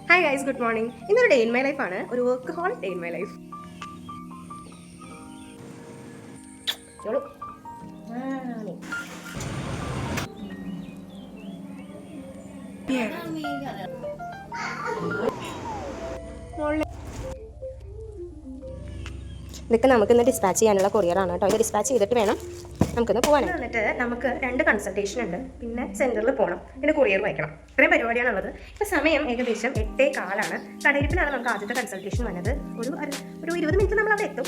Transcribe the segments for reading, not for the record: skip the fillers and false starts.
Hi guys, good morning. ഇന്നൊരു day in my life ആണ്, ഒരു work holic day in my life. ഇതൊക്കെ നമുക്കിന്ന് ഡിസ്പാച്ച് ചെയ്യാനുള്ള കൊറിയറാണ് കേട്ടോ. ഇത് ഡിസ്പാച്ച് ചെയ്തിട്ട് വേണം നമുക്കിന്ന് പോകാൻ. എന്നിട്ട് നമുക്ക് 2 കൺസൾട്ടേഷൻ ഉണ്ട്, പിന്നെ സെൻറ്ററിൽ പോകണം, പിന്നെ കൊറിയർ വായിക്കണം. ഇത്രയും പരിപാടിയാണുള്ളത്. ഇപ്പോൾ സമയം ഏകദേശം 8:15. കടയിരിപ്പിലാണ് നമുക്ക് ആദ്യത്തെ കൺസൾട്ടേഷൻ വന്നത്. ഒരു 20 മിനിറ്റ് നമ്മൾ അവിടെ എത്തും.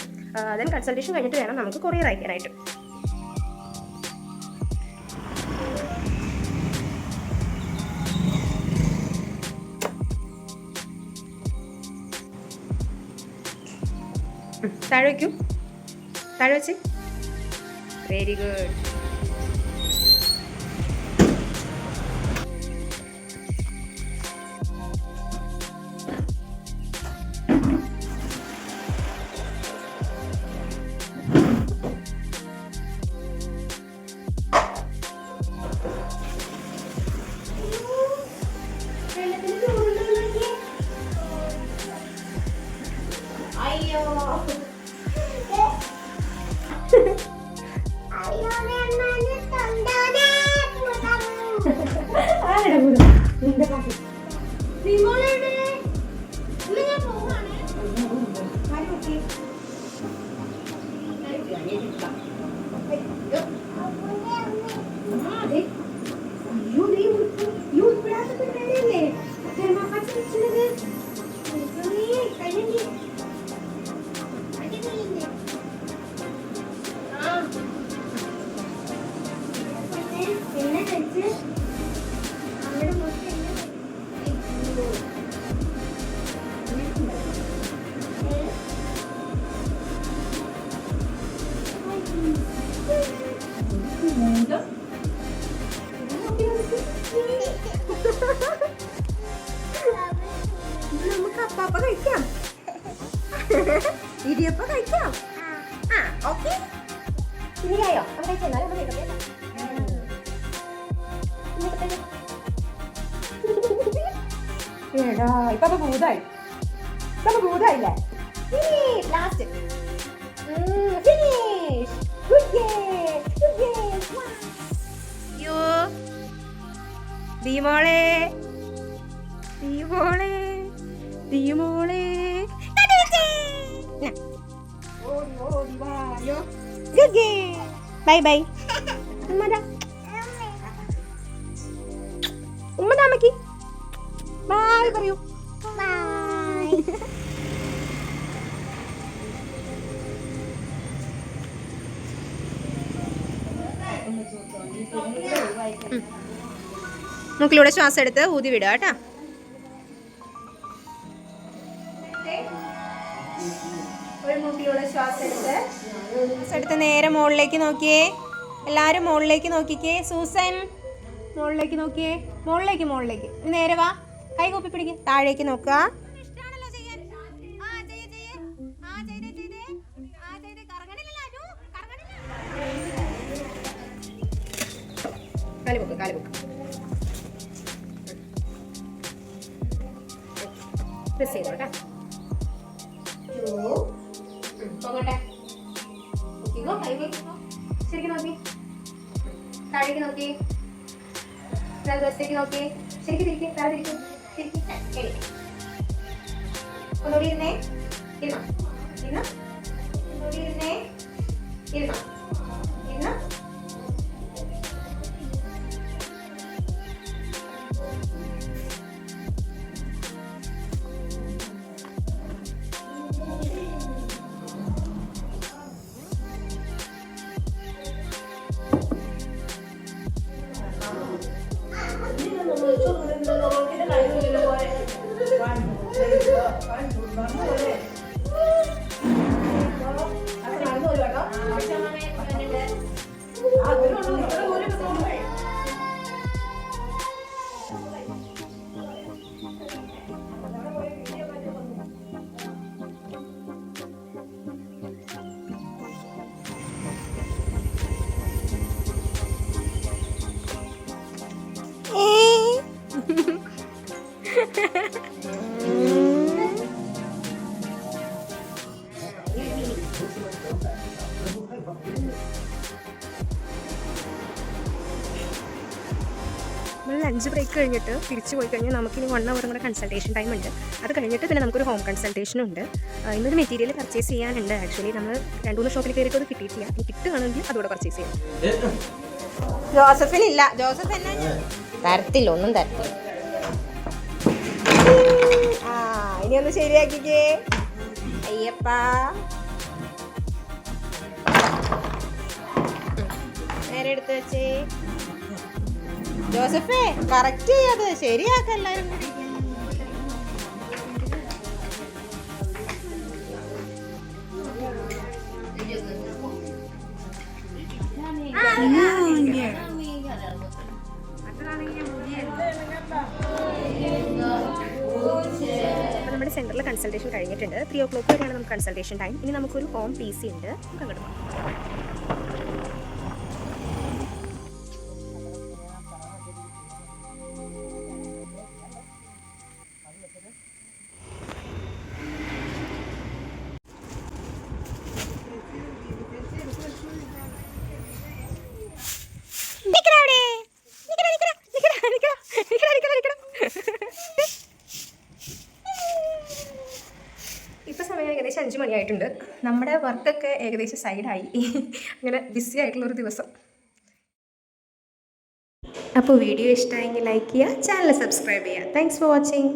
ദെൻ കൺസൾട്ടേഷൻ കഴിഞ്ഞിട്ട് വേണം നമുക്ക് കൊറിയർ അയക്കാനായിട്ട്. താഴെ വയ്ക്കൂ, താഴെ വെച്ച്. Very good. അയ്യോ നമുക്ക് അപ്പാപ്പ കഴിക്കാം, ഇടിയപ്പ കഴിക്കാം. ഓക്കെ, ശരിയായോ? എടാ ഇപ്പൊ ഭൂതായി, ഭൂതായില്ലേ? Last finish. Good game, good game. യോ ദീമോളെ, ദീമോളെ, ദീമോളെ. Good game. Bye bye. ഉമ്മടാ, ഉമ്മടാ അമ്മക്ക് ബൈ പറയൂ. ബൈ. മൂക്കിലൂടെ ശ്വാസം എടുത്ത് ഊതി വിടുക കേട്ടാ. ഒരു മൂക്കിലൂടെ ശ്വാസം എടുത്ത് നേരെ മുകളിലേക്ക് നോക്കിയേ. എല്ലാവരും മുകളിലേക്ക് നോക്കിക്കേ. സൂസൻ മുകളിലേക്ക് നോക്കിയേ, മുകളിലേക്ക്. നേരെ വാ, കൈ കൂപ്പി പിടിക്കുക. താഴേക്ക് നോക്കുക. കാല് പൊക്ക്. പ്രസ് ചെയ്തോട്ടെ. പൊങ്ങട്ടെ. ശരിക്കും നോക്കി, താഴേക്ക് നോക്കി, വശത്തേക്ക് നോക്കി. ശരിക്കും തിരിക്കും, താഴെ തിരിക്കും. ഒന്നുകൂടി ഇരുന്നേ. ഇരുന്നോ. നമ്മൾ ലഞ്ച് ബ്രേക്ക് കഴിഞ്ഞിട്ട് തിരിച്ചു പോയി കഴിഞ്ഞാൽ നമുക്കിനി 1 അവർ കൂടെ കൺസൾട്ടേഷൻ ടൈം ഉണ്ട്. അത് കഴിഞ്ഞിട്ട് പിന്നെ നമുക്കൊരു ഹോം കൺസൾട്ടേഷൻ ഉണ്ട്. ഇന്നൊരു മെറ്റീരിയൽ പർച്ചേസ് ചെയ്യാനുണ്ട്. ആക്ച്വലി നമ്മൾ 2-3 ഷോപ്പിൽ കയറിയിട്ട് അത് കിട്ടിയിട്ടില്ല. ഇനി കിട്ടുകയാണെങ്കിൽ അതോടെ പർച്ചേസ് ചെയ്യാം. ജോസഫിനില്ല. ജോസഫ് എന്നാ തരത്തില്ല, ഒന്നും തരത്തില്ല. ഇനി ഒന്ന് ശരിയാക്കിക്കേ. അയ്യപ്പാ, നേരെ എടുത്ത് വെച്ചേ. ജോസഫേ, കറക്റ്റ് ചെയ്യാത്, ശരിയാക്ക എല്ലാവരും കൂടി. നമ്മുടെ സെന്ററിൽ കൺസൾട്ടേഷൻ കഴിഞ്ഞിട്ടുണ്ട്. 3 o'clock വരെയാണ് നമുക്ക് കൺസൾട്ടേഷൻ ടൈം. ഇനി നമുക്കൊരു ഹോം PC ഉണ്ട്. നമുക്ക് അങ്ങോട്ട് പോകാം. ഇപ്പോൾ സമയം ഏകദേശം 5 മണിയായിട്ടുണ്ട്. നമ്മുടെ വർക്കൊക്കെ ഏകദേശം സൈഡായി. അങ്ങനെ ബിസി ആയിട്ടുള്ളൊരു ദിവസം. അപ്പോൾ വീഡിയോ ഇഷ്ടമായെങ്കിൽ ലൈക്ക് ചെയ്യുക, ചാനൽ സബ്സ്ക്രൈബ് ചെയ്യുക. Thanks for watching.